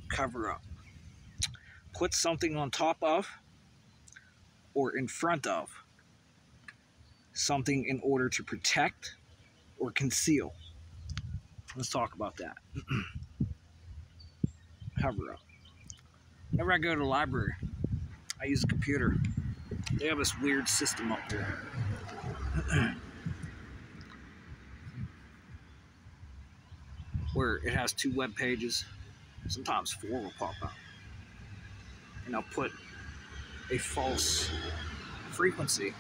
Cover up. Put something on top of or in front of something in order to protect or conceal. Let's talk about that. Cover up. Whenever I go to the library, I use a computer. They have this weird system up there. Where it has 2 web pages. Sometimes 4 will pop up. And I'll put a false frequency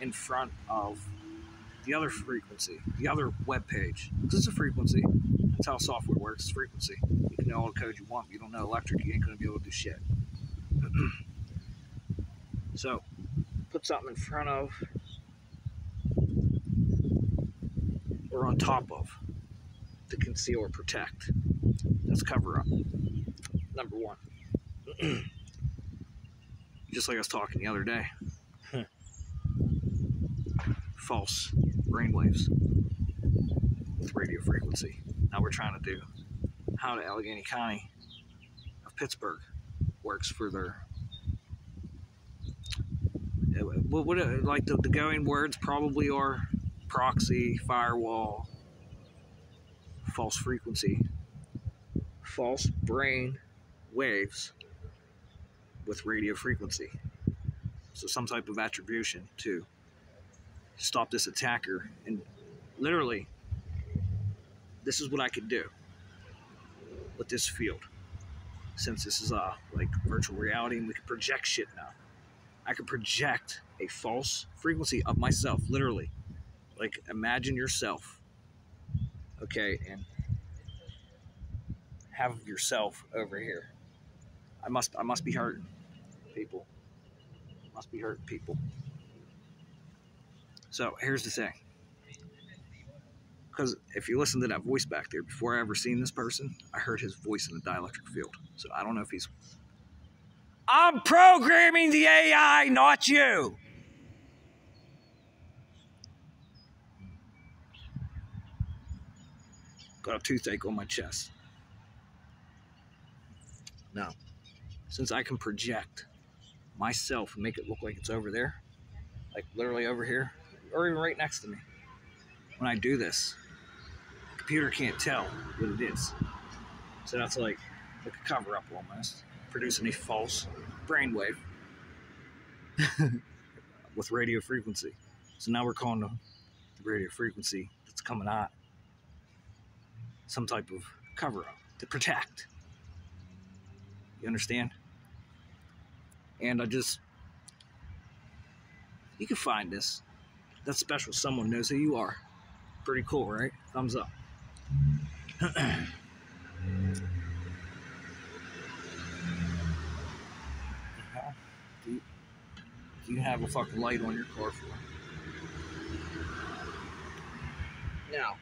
in front of the other frequency, the other web page. This is a frequency. That's how software works, it's frequency. You can know all the code you want, but you don't know electric, you ain't gonna be able to do shit. So, put something in front of or on top of to conceal or protect. That's cover up. Number 1. Just like I was talking the other day. False brainwaves with radio frequency. Now we're trying to do how the Allegheny County of Pittsburgh works for their like the going words probably are proxy, firewall, false frequency, false brain waves with radio frequency. So some type of attribution to stop this attacker. And literally, this is what I could do with this field. Since this is like virtual reality and we can project shit now. I could project a false frequency of myself, literally. Like imagine yourself, okay, and have yourself over here. I must be hurting people. Must be hurting people. So here's the thing. Because if you listen to that voice back there, before I ever seen this person, I heard his voice in the dielectric field. So I don't know if he's... I'm programming the AI, not you! Got a toothache on my chest. Now, since I can project myself and make it look like it's over there, like literally over here, or even right next to me, when I do this, the computer can't tell what it is. So that's like a cover-up almost, producing a false brainwave with radio frequency. So now we're calling the radio frequency that's coming out some type of cover-up to protect. You understand? And you can find this. That's special. Someone knows who you are. Pretty cool, right? Thumbs up. Do you have a fucking light on your car for? Now,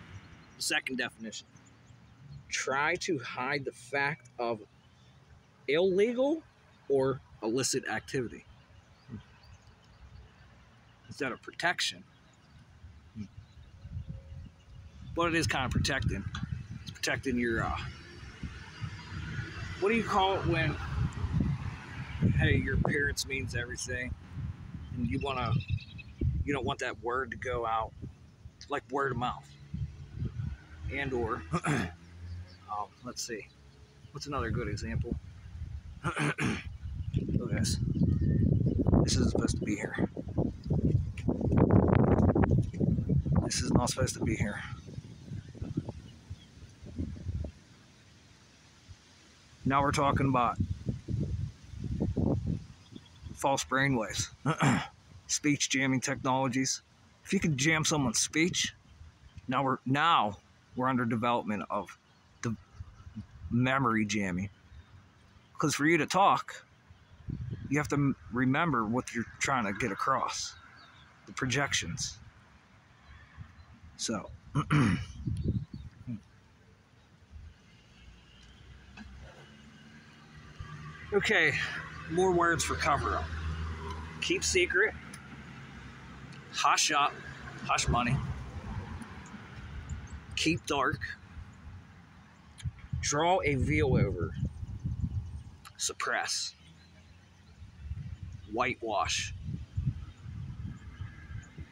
the second definition. Try to hide the fact of illegal or illicit activity. Instead of protection. But it is kind of protecting. It's protecting your, what do you call it when, hey, your appearance means everything, and you don't want that word to go out, like word of mouth. And or, let's see, what's another good example? Look at this. This isn't supposed to be here. This is not supposed to be here. Now we're talking about false brainwaves, speech jamming technologies. If you can jam someone's speech, now we're under development of the memory jamming. Because for you to talk, you have to remember what you're trying to get across, the projections. So, okay, more words for cover-up. Keep secret, hush up, hush money, keep dark, Draw a veil over. Suppress. Whitewash.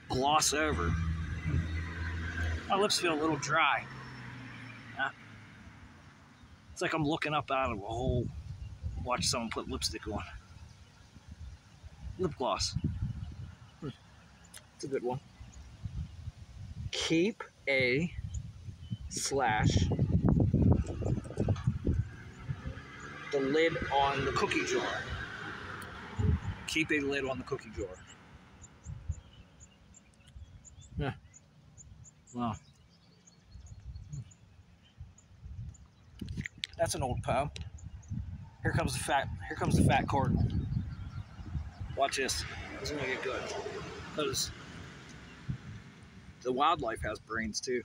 Gloss over. My lips feel a little dry. It's like I'm looking up out of a hole. Watch someone put lipstick on. Lip gloss. It's a good one. Keep a slash the lid on the cookie jar. Keep a lid on the cookie jar. Yeah. Wow. That's an old poem. Here comes the fat cardinal. Watch this. This is gonna get good. Because the wildlife has brains too.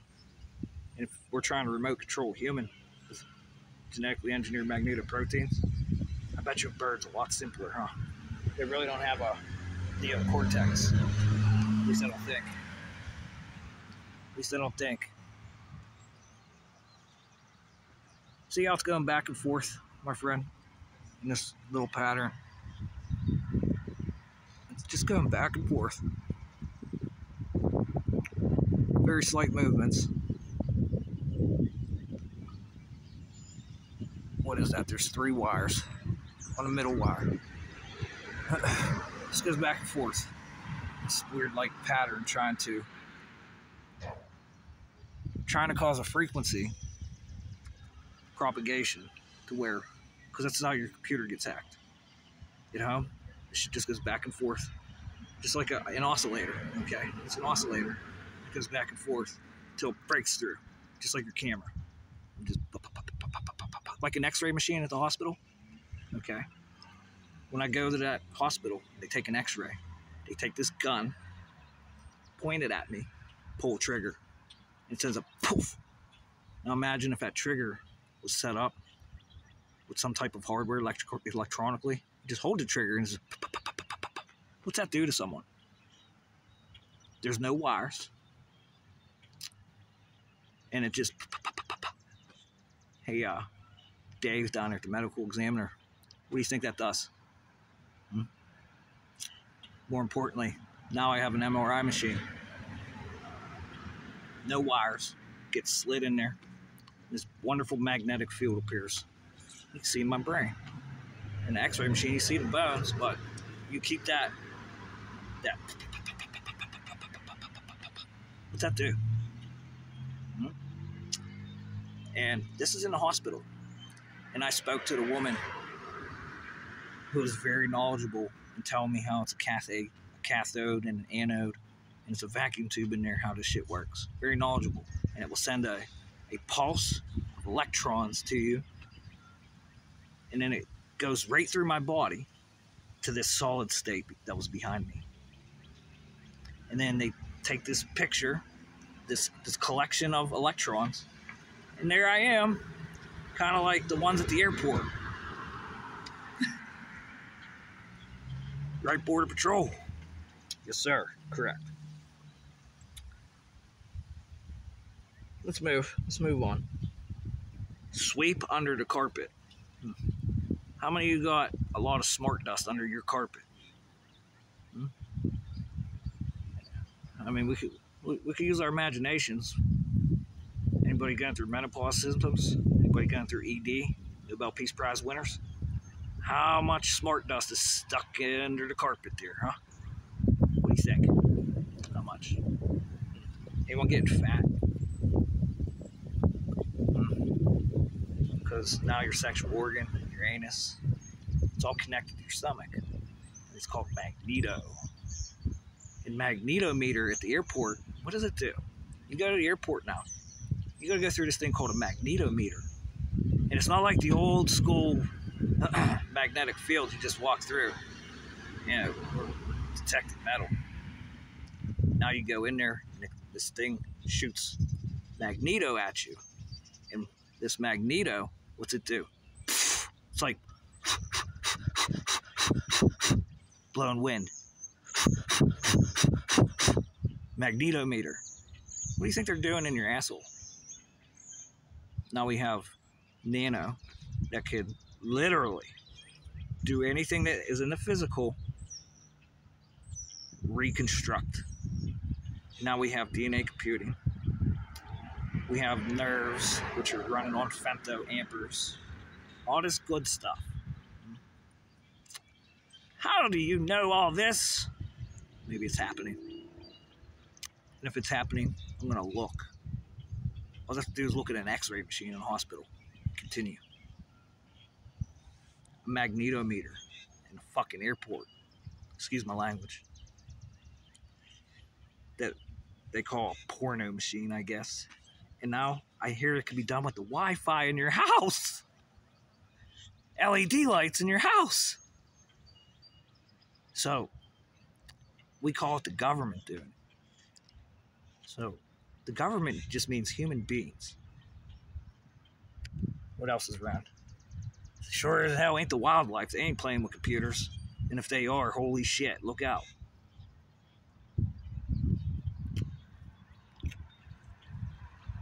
And if we're trying to remote control human with genetically engineered magnetoproteins, I bet you a bird's a lot simpler, huh? They really don't have a neocortex. At least I don't think. At least I don't think. See how it's going back and forth, my friend, in this little pattern. It's just going back and forth. Very slight movements. What is that? There's 3 wires on a middle wire. This goes back and forth. This weird like pattern trying to cause a frequency propagation to where, because that's how your computer gets hacked. You know, it just goes back and forth, just like an oscillator. Okay, it's an oscillator. It goes back and forth until it breaks through, just like your camera. Just like an X-ray machine at the hospital. Okay. When I go to that hospital, they take an X-ray. They take this gun, point it at me, pull a trigger. It says a poof. Now imagine if that trigger was set up with some type of hardware electronically. You just hold the trigger and it's just pop, pop, pop, pop, pop, pop. What's that do to someone? There's no wires. And it just pop, pop, pop, pop, pop. Hey, Dave down there at the medical examiner, what do you think that does? More importantly, now I have an MRI machine. No wires. Gets slid in there. This wonderful magnetic field appears. You can see in my brain. In the X-ray machine, you see the bones, but you keep that. What's that do? And this is in the hospital. And I spoke to the woman who was very knowledgeable and telling me how it's a cathode and an anode, and it's a vacuum tube in there, how this shit works. Very knowledgeable. And it will send a pulse of electrons to you, and then it goes right through my body to this solid state that was behind me. And then they take this picture, this collection of electrons, and there I am, kind of like the ones at the airport. Right, Border Patrol. Yes, sir. Correct. Let's move on. Sweep under the carpet. How many of you got a lot of smart dust under your carpet? I mean, we could use our imaginations. Anybody going through menopause symptoms? Anybody going through ED? Nobel Peace Prize winners? How much smart dust is stuck under the carpet there, huh? What do you think? How much? Anyone getting fat? Because now your sexual organ, your anus, it's all connected to your stomach. It's called magneto. And magnetometer at the airport, what does it do? You go to the airport now. You got to go through this thing called a magnetometer. And it's not like the old school magnetic field you just walk through, you know, detected metal. Now you go in there, and this thing shoots magneto at you. And this magneto, what's it do? It's like blowing wind. Magnetometer. What do you think they're doing in your asshole? Now we have nano that could literally do anything that is in the physical, reconstruct. Now we have DNA computing. We have nerves, which are running on femtoamperes. All this good stuff. How do you know all this? Maybe it's happening. And if it's happening, I'm going to look. All I have to do is look at an x-ray machine in a hospital. Continue. A magnetometer in a fucking airport. Excuse my language. That they call a porno machine, I guess. And now I hear it can be done with the Wi-Fi in your house. LED lights in your house. So, we call it the government doing it. So, the government just means human beings. What else is around? Sure as hell ain't the wildlife. They ain't playing with computers. And if they are, holy shit, look out.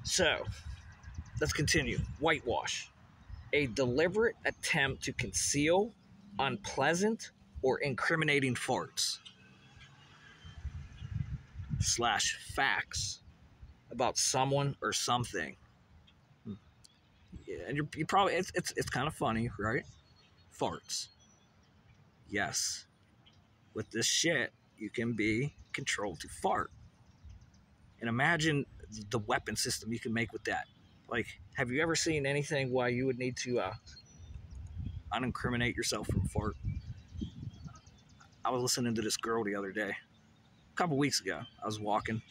So, let's continue. Whitewash. A deliberate attempt to conceal unpleasant or incriminating farts / facts about someone or something. Yeah, and you probably it's kind of funny, right? Farts. Yes. With this shit, you can be controlled to fart. And imagine the weapon system you can make with that. Like, have you ever seen anything why you would need to unincriminate yourself from fart? I was listening to this girl the other day. A couple weeks ago, I was walking.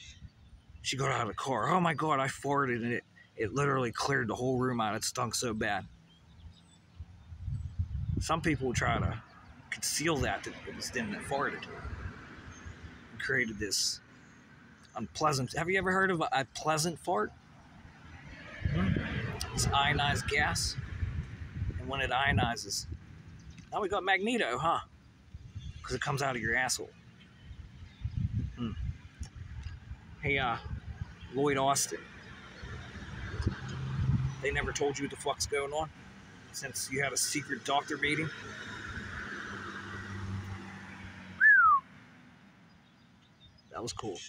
She got out of the car. Oh my God, I farted and it literally cleared the whole room out. It stunk so bad. Some people will try to conceal that it was them that farted. And created this unpleasant. Have you ever heard of a pleasant fart? It's ionized gas. And when it ionizes, now we got magneto, huh? Because it comes out of your asshole. Hey, Lloyd Austin. They never told you what the fuck's going on since you had a secret doctor meeting? That was cool.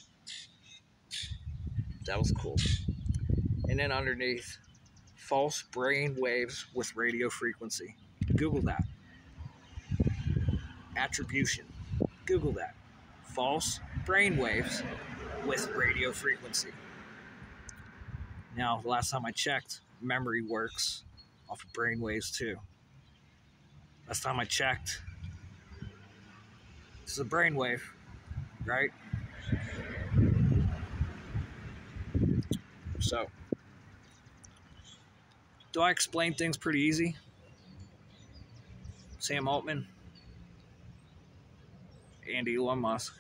That was cool. And then underneath, false brain waves with radio frequency. Google that. Attribution. Google that. False brain waves with radio frequency. Now, the last time I checked, memory works off of brain waves too. Last time I checked, this is a brain wave, right? So, do I explain things pretty easy? Sam Altman, and Elon Musk,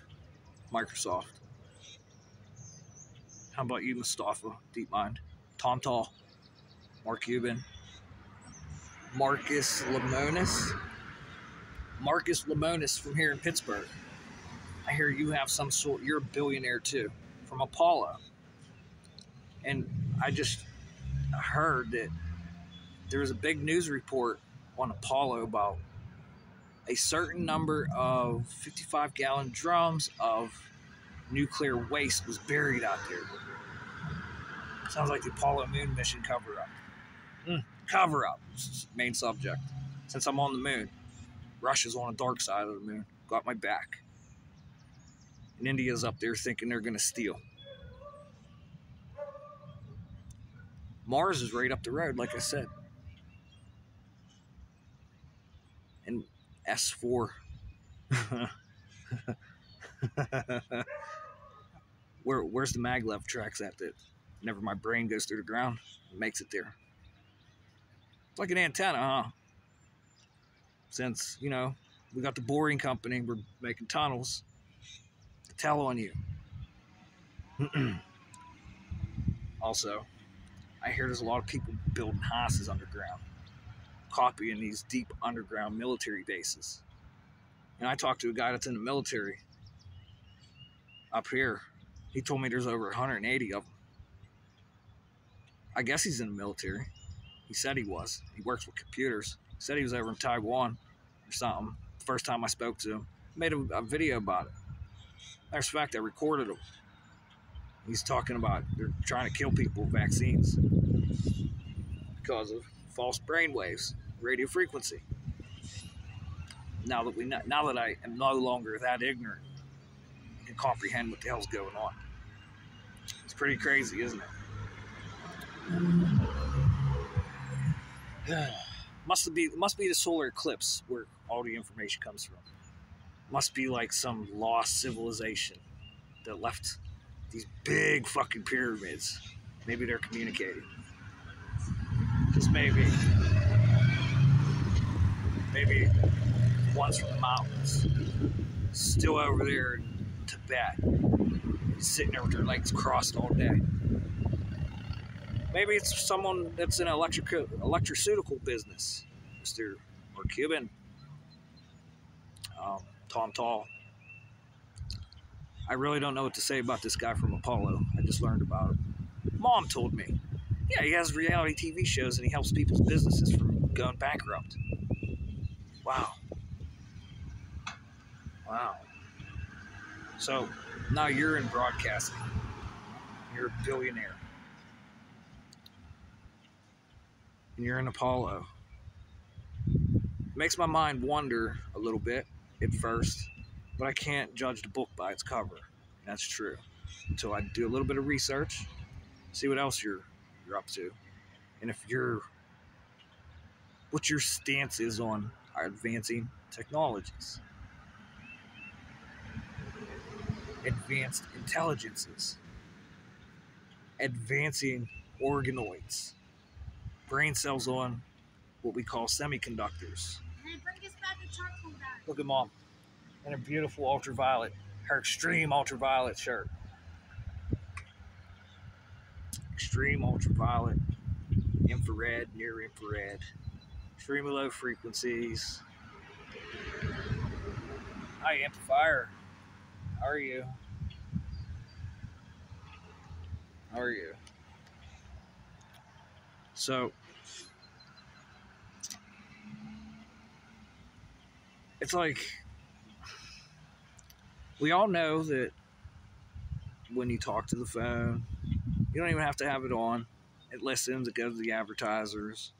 Microsoft. How about you, Mustafa, DeepMind, Tom Tall, Mark Cuban, Marcus Lemonis from here in Pittsburgh. I hear you have some sort, you're a billionaire too, from Apollo. And I just heard that there was a big news report on Apollo about a certain number of 55-gallon drums of nuclear waste was buried out there. Sounds like the Apollo moon mission cover-up. Cover-up, main subject. Since I'm on the moon, Russia's on the dark side of the moon. Got my back. And India's up there thinking they're going to steal. Mars is right up the road, like I said. And S4. Where's the maglev tracks at that whenever my brain goes through the ground, it makes it there. It's like an antenna, huh? Since, we got the boring company, we're making tunnels to tell on you. Also, I hear there's a lot of people building houses underground, copying these deep underground military bases. And I talked to a guy that's in the military up here. He told me there's over 180 of them. I guess he's in the military. He said he was. He works with computers. He said he was over in Taiwan or something. The first time I spoke to him, made a video about it. Matter of fact, I recorded him. He's talking about they're trying to kill people with vaccines because of false brainwaves, radio frequency. Now that I am no longer that ignorant, I can comprehend what the hell's going on. It's pretty crazy, isn't it? Must be the solar eclipse where all the information comes from. Must be like some lost civilization that left these big fucking pyramids. Maybe they're communicating. Just maybe ones from the mountains, still over there in Tibet, sitting there with their legs crossed all day. Maybe it's someone that's in an electroceutical business, Mr. or Cuban, Tom Tall. I really don't know what to say about this guy from Apollo. I just learned about him. Mom told me. Yeah, he has reality TV shows and he helps people's businesses from going bankrupt. Wow. Wow. So now you're in broadcasting. You're a billionaire. And you're in Apollo. It makes my mind wonder a little bit at first, but I can't judge the book by its cover. And that's true. Until I do a little bit of research, see what else you're up to. And what your stance is on our advancing technologies. Advanced intelligences. Advancing organoids. Brain cells on what we call semiconductors. Hey, bring us back a charcoal bag. Look at Mom in a beautiful ultraviolet, her extreme ultraviolet shirt. Extreme ultraviolet, infrared, near infrared, extremely low frequencies. Hi, amplifier. How are you? How are you? So, it's like, we all know that when you talk to the phone, you don't even have to have it on. It listens, it goes to the advertisers.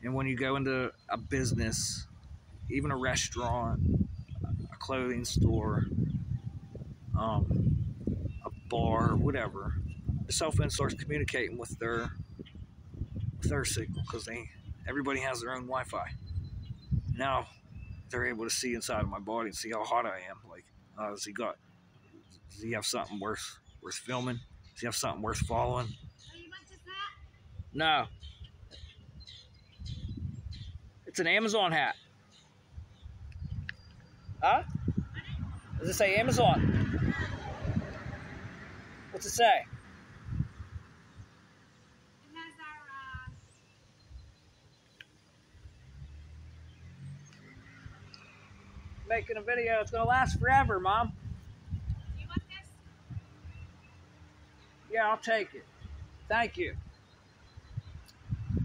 And when you go into a business, even a restaurant, a clothing store, a bar, whatever, the cell phone starts communicating with their signal because everybody has their own Wi-Fi. Now they're able to see inside of my body and see how hot I am. Like, does he have something worth filming? Does he have something worth following? Hey, you want this hat? No. It's an Amazon hat. Huh? Does it say Amazon? What's it say? It has our, Making a video. It's going to last forever, Mom. Do you want this? Yeah, I'll take it. Thank you.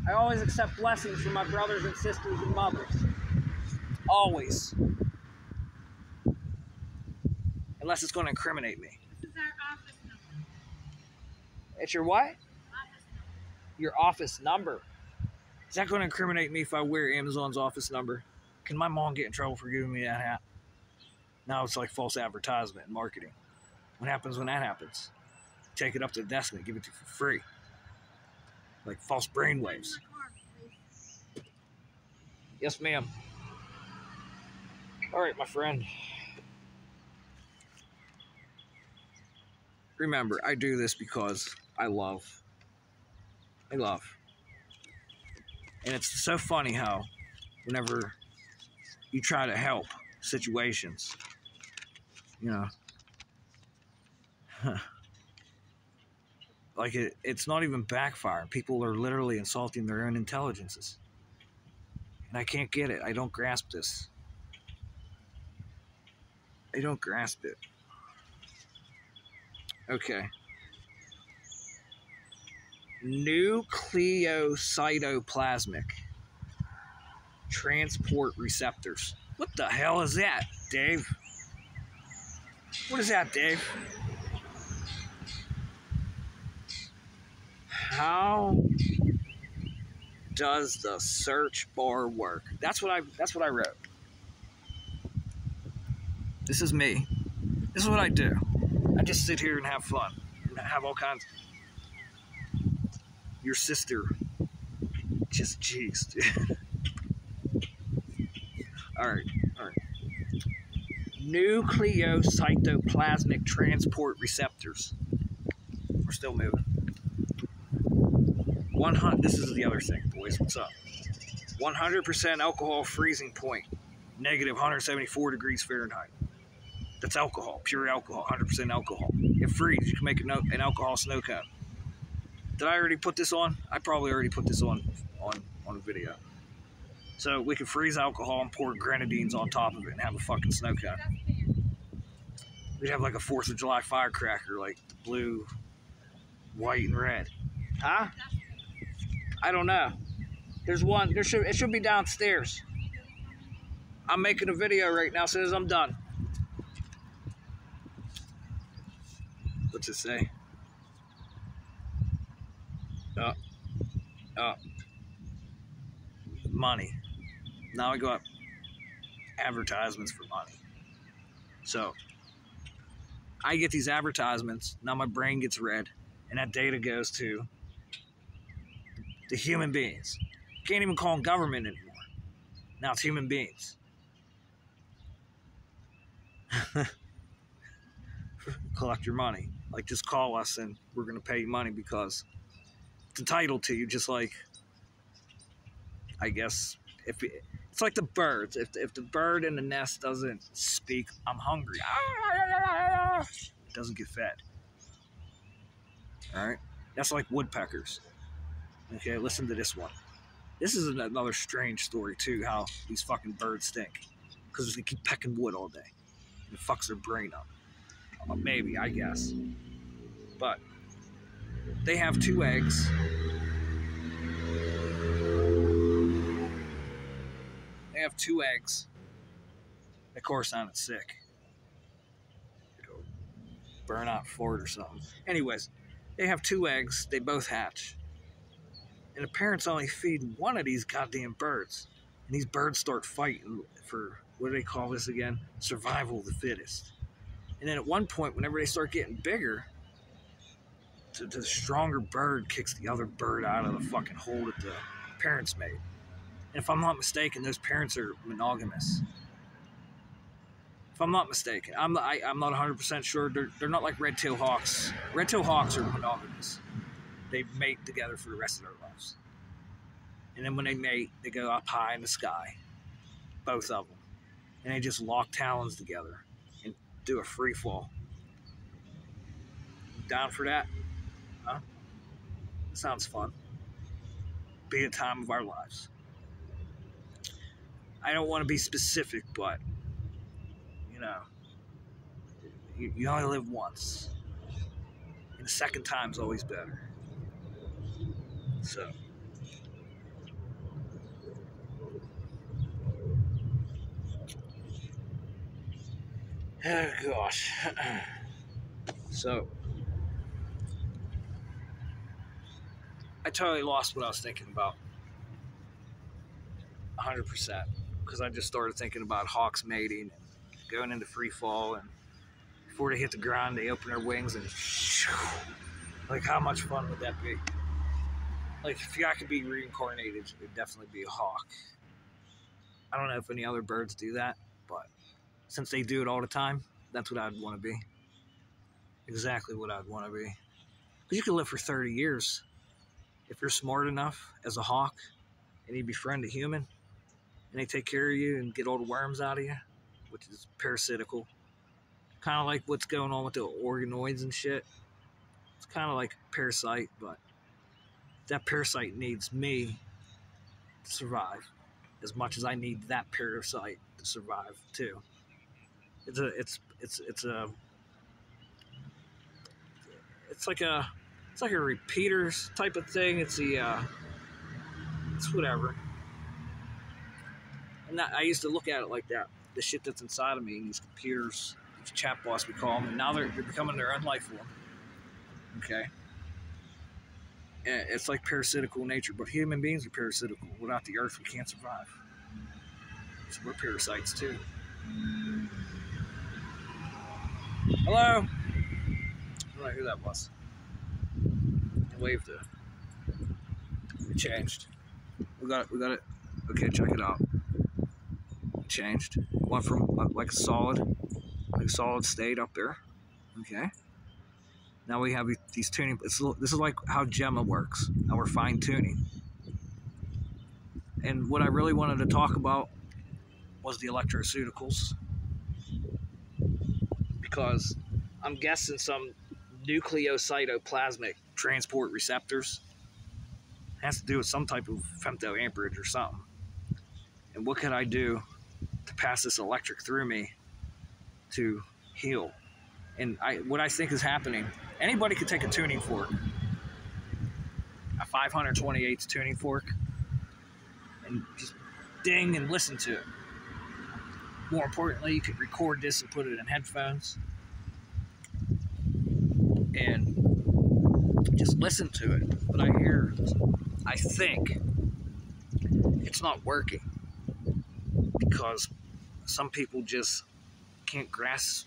I always accept blessings from my brothers and sisters and mothers. Always. Unless it's going to incriminate me. This is our office number. It's your what? Office number. Your office number. Is that going to incriminate me if I wear Amazon's office number? Can my mom get in trouble for giving me that hat? Now it's like false advertisement and marketing. What happens when that happens? Take it up to the desk and they give it to you for free. Like false brainwaves. Yes, ma'am. All right, my friend. Remember, I do this because I love. And it's so funny how whenever you try to help situations, like it's not even backfiring. People are literally insulting their own intelligences. And I can't get it. I don't grasp this. I don't grasp it. Okay. nucleocytoplasmic transport receptors. What the hell is that, Dave? What is that, Dave? How does the search bar work? That's what I wrote. This is me. This is what I do. I just sit here and have fun. And have all kinds. Your sister. Just jeez, dude. Alright. Nucleocytoplasmic transport receptors. We're still moving. 100. This is the other thing, boys. What's up? 100% alcohol freezing point. Negative 174 degrees Fahrenheit. That's alcohol, pure alcohol, 100% alcohol. It freezes. You can make an alcohol snow cone. Did I already put this on? I probably already put this on video. So we can freeze alcohol and pour grenadines on top of it and have a fucking snow cone. We'd have like a 4th of July firecracker, like the blue, white, and red. Huh? I don't know. There's one. It should be downstairs. I'm making a video right now as soon as I'm done. What's it say? Money. Now I got advertisements for money. So I get these advertisements. Now my brain gets red, and that data goes to the human beings. Can't even call them government anymore. Now it's human beings. Collect your money. Like, just call us and we're going to pay you money because it's entitled to you, just like, I guess, it's like the birds. If the bird in the nest doesn't speak, I'm hungry, it doesn't get fed. All right? That's like woodpeckers. Okay, listen to this one. This is another strange story, too, how these fucking birds stink. Because they keep pecking wood all day. And it fucks their brain up. Maybe, I guess. But they have 2 eggs. They have 2 eggs. Of course, I'm sick. Burn out Ford or something. Anyways, they have 2 eggs. They both hatch. And the parents only feed one of these goddamn birds. And these birds start fighting for, what do they call this again? Survival of the fittest. And then at one point, whenever they start getting bigger, the stronger bird kicks the other bird out of the fucking hole that the parents made. And if I'm not mistaken, those parents are monogamous. If I'm not mistaken, I'm not 100% sure. They're not like red-tailed hawks. Red-tailed hawks are monogamous. They mate together for the rest of their lives. And then when they mate, they go up high in the sky, both of them, and they just lock talons together and do a free fall. Down for that? Huh? Sounds fun. Be a time of our lives. I don't want to be specific, but you know, you only live once, and the second time's always better. So, oh gosh. So, I totally lost what I was thinking about. 100%, because I just started thinking about hawks mating and going into free fall, and before they hit the ground, they open their wings and like, how much fun would that be? Like, if I could be reincarnated, it would definitely be a hawk. I don't know if any other birds do that, but since they do it all the time, that's what I'd want to be. Exactly what I'd want to be. Because you can live for 30 years if you're smart enough as a hawk and you befriend a human and they take care of you and get all the worms out of you, which is parasitical. Kind of like what's going on with the organoids and shit. It's kind of like a parasite, but that parasite needs me to survive as much as I need that parasite to survive too. It's like a It's like a repeaters type of thing. It's it's whatever. And I used to look at it like that. The shit that's inside of me, and these computers, these chatbots we call them, and now they're becoming their own life form. Okay. And it's like parasitical nature, but human beings are parasitical. Without the earth, we can't survive. So we're parasites too. Hello? I don't know who that was. He waved it. It changed. We got it. Okay, check it out. It changed. Went from like a solid state up there. Okay. Now we have these tuning. This is like how Gemma works. Now we're fine tuning. And what I really wanted to talk about was the electroceuticals, because I'm guessing some nucleocytoplasmic transport receptors has to do with some type of femtoamperage or something. And what can I do to pass this electric through me to heal? And what I think is happening, anybody could take a tuning fork, a 528 tuning fork, and just ding and listen to it. More importantly, you could record this and put it in headphones and just listen to it. But I think it's not working because some people just can't grasp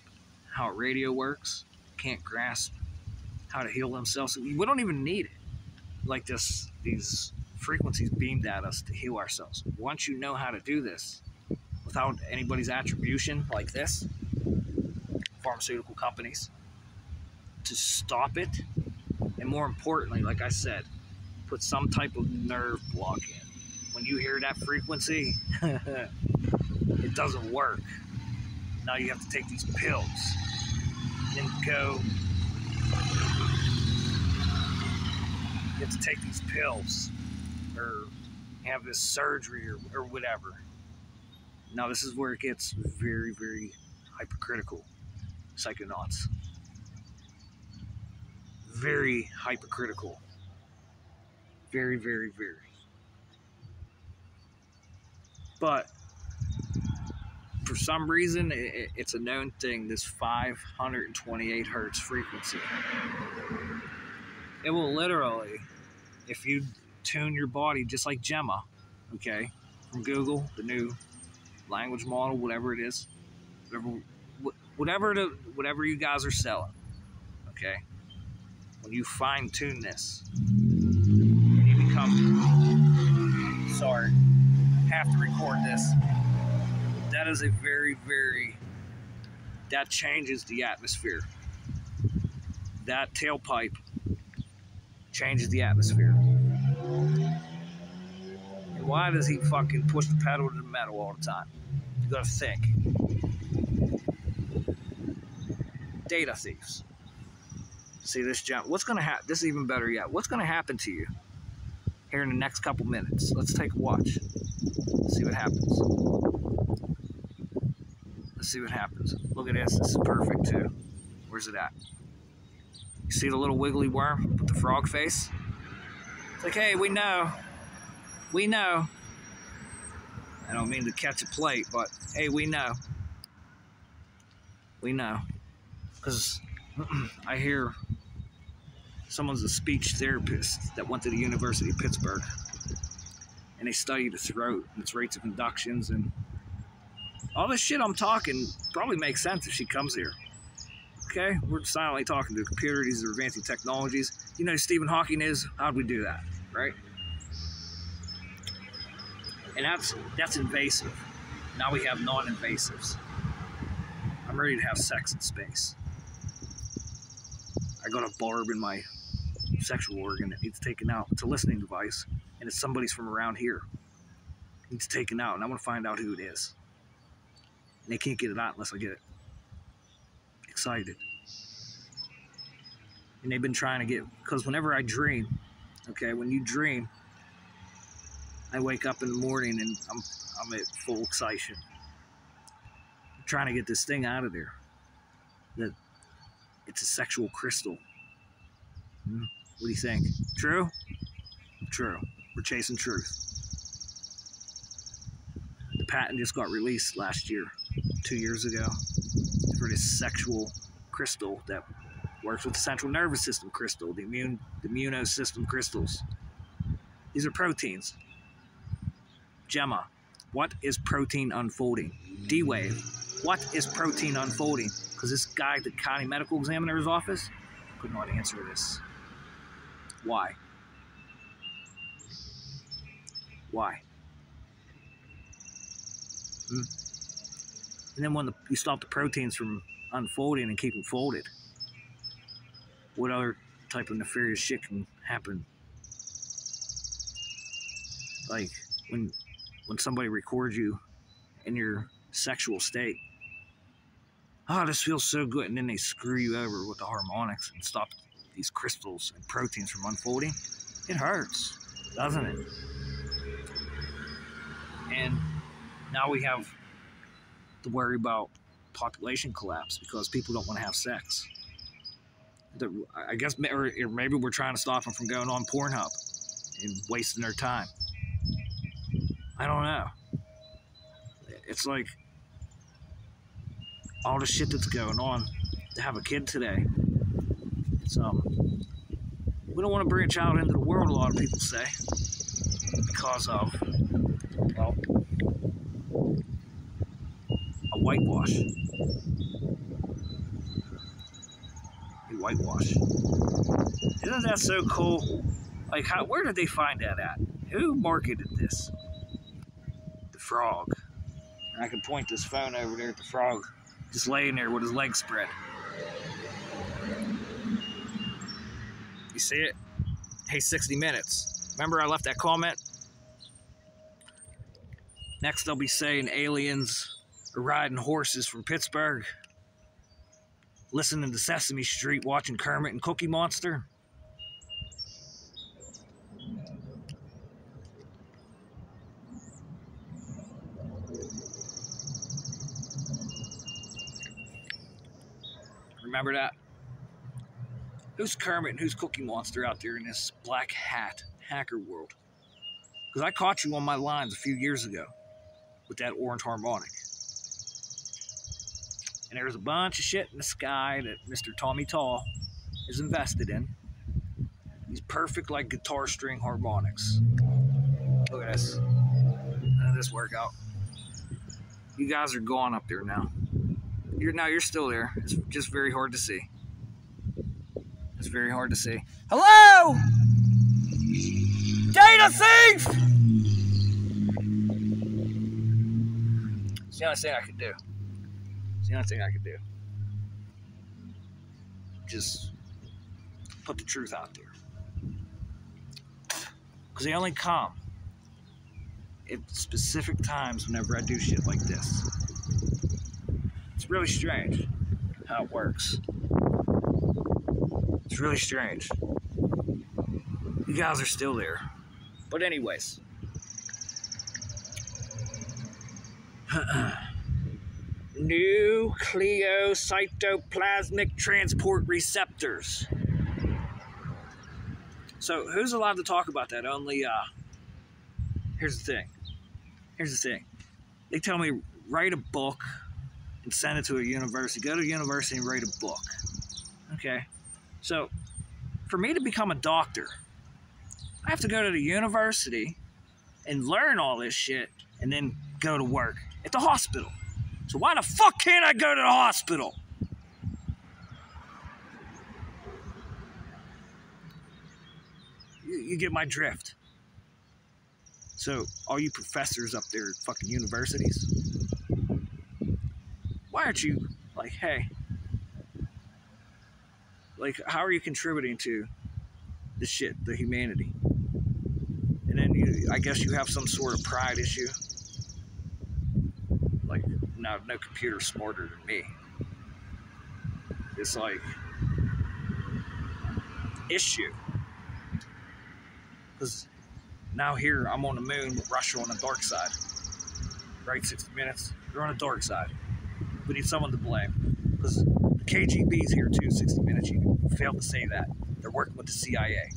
how radio works, can't grasp how to heal themselves. We don't even need it. Like these frequencies beamed at us to heal ourselves. Once you know how to do this without anybody's attribution like this, pharmaceutical companies, to stop it, and more importantly, like I said, put some type of nerve block in. When you hear that frequency, it doesn't work. Now you have to take these pills and go. You have to take these pills or have this surgery or whatever. Now this is where it gets very, very hypocritical. Psychonauts. Very hypocritical. Very, very, very. But for some reason, it's a known thing, this 528 hertz frequency. It will literally, if you tune your body just like Gemma, okay, from Google, the new language model, whatever it is, whatever you guys are selling, okay, when you fine tune this, when you become, sorry, have to record this, that is a very, very, that changes the atmosphere. That tailpipe changes the atmosphere. And why does he fucking push the pedal to the metal all the time? You gotta think. Data thieves. See this jump. What's gonna happen? This is even better yet. What's gonna happen to you here in the next couple minutes? Let's take a watch. Let's see what happens. Let's see what happens. Look at this. This is perfect too. Where's it at? You see the little wiggly worm with the frog face? It's like, hey, we know. We know. I don't mean to catch a plate, but hey, we know. We know. Because I hear someone's a speech therapist that went to the University of Pittsburgh. And they study the throat and its rates of inductions, and all this shit I'm talking probably makes sense if she comes here. Okay? We're silently talking to a computer. These are advancing technologies. You know who Stephen Hawking is? How'd we do that? Right? And that's invasive. Now we have non-invasives. I'm ready to have sex in space. I got a barb in my sexual organ that needs taken out. It's a listening device, and it's somebody's from around here. It needs taken out, and I want to find out who it is. And they can't get it out unless I get it. Excited. And they've been trying to get, because whenever I dream, okay, when you dream, I wake up in the morning and I'm at full excitation. I'm trying to get this thing out of there. That it's a sexual crystal. What do you think? True? True. We're chasing truth. The patent just got released last year, 2 years ago, for this sexual crystal that works with the central nervous system crystal, the immunosystem crystals. These are proteins. Gemma, what is protein unfolding? D-Wave, what is protein unfolding? Because this guy at the county medical examiner's office could not answer this. Why? Why? And then when you stop the proteins from unfolding and keep them folded, what other type of nefarious shit can happen? Like when somebody records you in your sexual state, oh, this feels so good, and then they screw you over with the harmonics and stop these crystals and proteins from unfolding. It hurts, doesn't it? And now we have to worry about population collapse because people don't want to have sex. I guess, or maybe we're trying to stop them from going on Pornhub and wasting their time. I don't know. It's like all the shit that's going on to have a kid today. It's we don't want to bring a child into the world, a lot of people say, because of, well, a whitewash. A whitewash. Isn't that so cool? Like, where did they find that at? Who marketed this? The frog. And I can point this phone over there at the frog, just laying there with his legs spread. You see it? Hey, 60 Minutes. Remember I left that comment? Next they'll be saying aliens are riding horses from Pittsburgh, listening to Sesame Street, watching Kermit and Cookie Monster. Remember that? Who's Kermit and who's Cookie Monster out there in this black hat hacker world? Because I caught you on my lines a few years ago with that orange harmonic. And there's a bunch of shit in the sky that Mr. Tommy Tall is invested in. These perfect, like, guitar string harmonics. Look at this. How did this work out? You guys are gone up there now. You're still there. It's just very hard to see. It's very hard to see. Hello? Data thief! It's the only thing I could do. It's the only thing I could do. Just put the truth out there. Because they only come at specific times whenever I do shit like this. It's really strange how it works. It's really strange. You guys are still there. But anyways. Nucleocytoplasmic transport receptors. So who's allowed to talk about that? Only, here's the thing. They tell me write a book and send it to a university. Go to a university and write a book. Okay. So, for me to become a doctor, I have to go to the university and learn all this shit and then go to work at the hospital. So why the fuck can't I go to the hospital? You get my drift. So, all you professors up there at fucking universities, why aren't you like, hey, like, how are you contributing to this shit, the humanity? And then I guess you have some sort of pride issue. Like, no computer's smarter than me. It's like, issue. Because now here, I'm on the moon with Russia on the dark side. Right, 60 Minutes? You're on the dark side. We need someone to blame. Because the KGB's here too, 60 Minutes. You failed to say that. They're working with the CIA.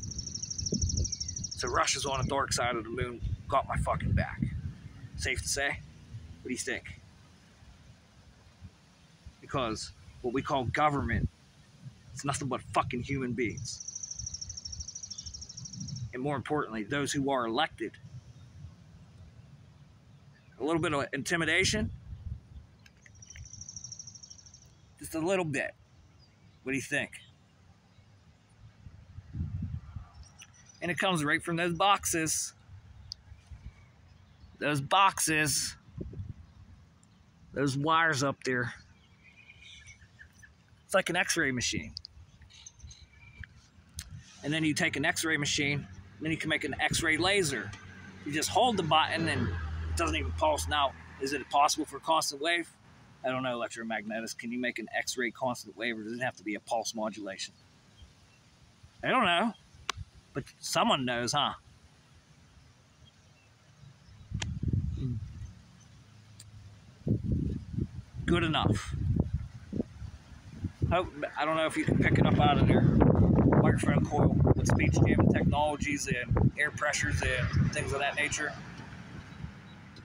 So Russia's on the dark side of the moon, got my fucking back. Safe to say? What do you think? Because what we call government is nothing but fucking human beings. And more importantly, those who are elected. A little bit of intimidation. Just a little bit. What do you think? And it comes right from those boxes. Those boxes. Those wires up there. It's like an x-ray machine. And then you take an x-ray machine, and then you can make an x-ray laser. You just hold the button and it doesn't even pulse. Now, is it possible for a constant wave? I don't know, electromagnetics. Can you make an x-ray constant wave, or does it have to be a pulse modulation? I don't know. But someone knows, huh? Good enough. I don't know if you can pick it up out of there. Microphone coil with speech jamming technologies and air pressures and things of that nature.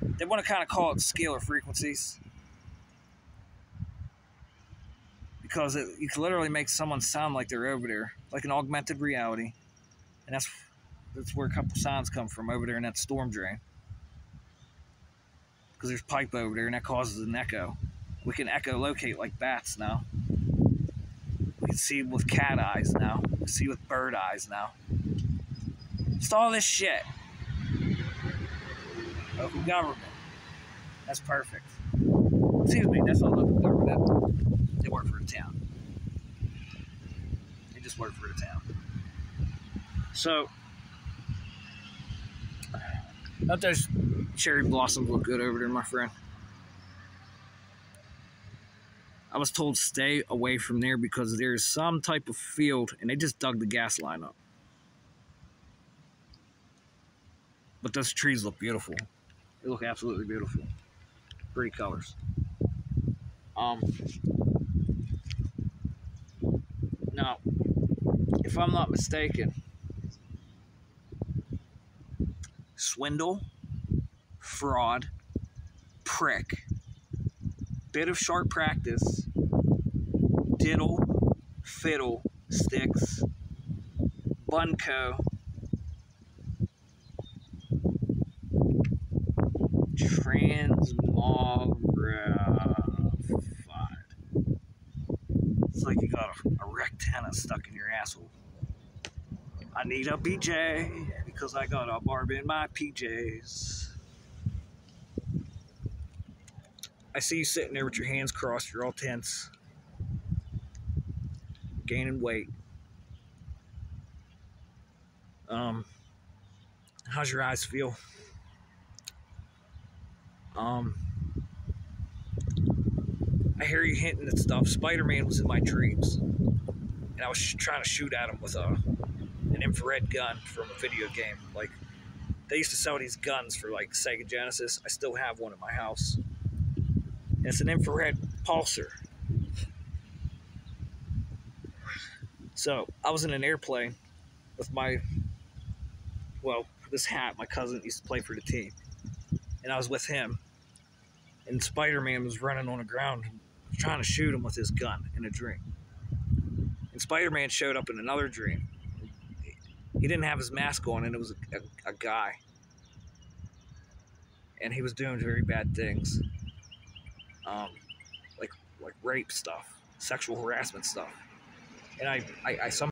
They want to kind of call it scalar frequencies, because you can literally make someone sound like they're over there, like an augmented reality. And that's where a couple sounds come from, over there in that storm drain. Because there's pipe over there, and that causes an echo. We can echolocate like bats now. We can see with cat eyes now. We can see with bird eyes now. Just all this shit. Local government. That's perfect. Excuse me, that's not local government. They work for the town. They just work for the town. So, don't those cherry blossoms look good over there, my friend? I was told stay away from there because there's some type of field, and they just dug the gas line up. But those trees look beautiful. They look absolutely beautiful. Pretty colors. Now, if I'm not mistaken, swindle, fraud, prick, bit of sharp practice, diddle, fiddle, sticks, bunco, transmogrified. It's like you got a wrecked tennis stuck in your asshole. I need a BJ because I got a barb in my PJs. I see you sitting there with your hands crossed. You're all tense. Gaining weight. How's your eyes feel? I hear you hinting at stuff. Spider-Man was in my dreams, and I was trying to shoot at him with an infrared gun from a video game. Like, they used to sell these guns for like Sega Genesis. I still have one at my house. And it's an infrared pulsar. So I was in an airplane with this hat. My cousin used to play for the team, and I was with him. And Spider-Man was running on the ground, trying to shoot him with his gun in a dream. And Spider-Man showed up in another dream. He didn't have his mask on, and it was a guy. And he was doing very bad things. Like rape stuff, sexual harassment stuff. And I somehow